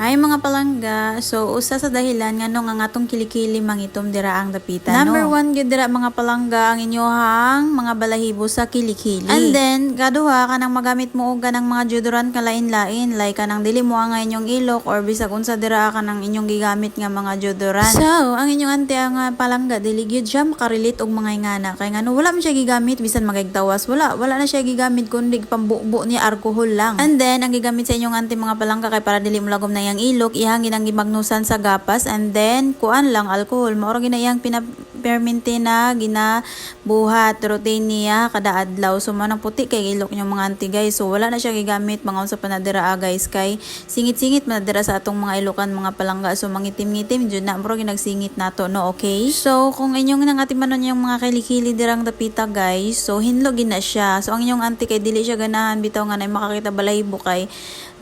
Hi mga palangga, so usa sa dahilan ngano nga atong kilikili mangitom dira ang dapita. Number 1 gyud dira mga palangga ang inyohang mga balahibo sa kilikili. And then kaduha kanang magamit mo og kanang mga deodorant ka lain-lain like kanang dili mo nga inyong ilok or bisag unsa dira kanang inyong gigamit nga mga deodorant. So ang inyong ante nga palangga dili gyud siya makarelate og mga ingana kay ngano wala man siya gigamit bisan magagtawas, wala na siya gigamit kundi pambubo ni alcohol lang. And then ang gigamit sa inyong ante mga palangga kay para dili mo lagom na yang ilok ihang ginang gimagnusan sa gapas and then kuan lang alcohol maoro gina iyang pinapermente na ginabuhat routine niya kada adlaw so manang puti kay ilok niyo mga auntie guys so wala na siya gigamit mga unsa pa na dira guys kay singit-singit man dira sa atong mga ilokan mga palangga so mangitim-ngitim jud na muro ginagsingit nato no okay so kung inyong nangatimanon yung mga kilikili dirang dapita guys so hinlog na siya so ang inyong auntie kay dili siya ganahan bitaw nga nay makakita balahibo kay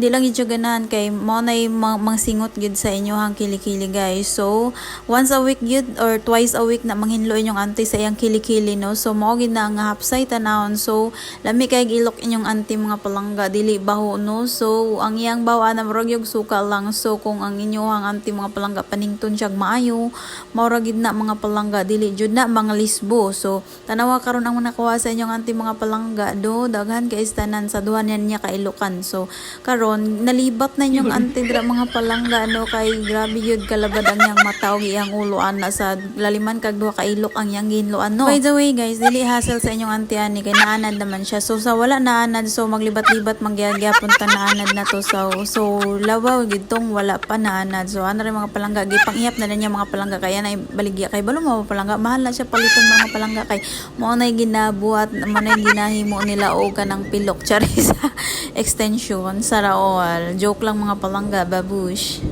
di lang gid siya ganahan kay mo nay mangsingot gid sa inyohang kilikili guys so once a week gid or twice a week na manghinlo inyong auntie sa iyang kilikili no so mao gid na nga hapsay tanawon so lami kay ilok inyong auntie mga palangga dili baho no so ang iyang bawaan na murag yung suka lang so kung ang inyohang auntie mga palangga panington siya maayo mao ra gid na mga palangga dili jud na mga lisbo so tanawa karon ang nakuha sa inyong auntie mga palangga do daghan kay istanan sa duha niya kailokan so karon nalibat na inyong auntie dira mga palangga no kay grabe yun kalabad ang yang mata og iyang uloan na sa laliman kag duha ka ilok ang yang ginloan no by the way guys dili hassle sa inyong auntie ani kay naanad naman siya so sa wala naanad so maglibat-libat manggiyagya punta naanad na to so labaw gid tong wala pa naanad so ana rin mga palangga gipang-iyap na niya mga palangga kaya na baligya kay balo mga palangga mahal na siya paliton mga palangga kay mo na ginabuhat mo na ginahimo nila og kanang pilok charis extension sa raol joke lang mga palangga babush.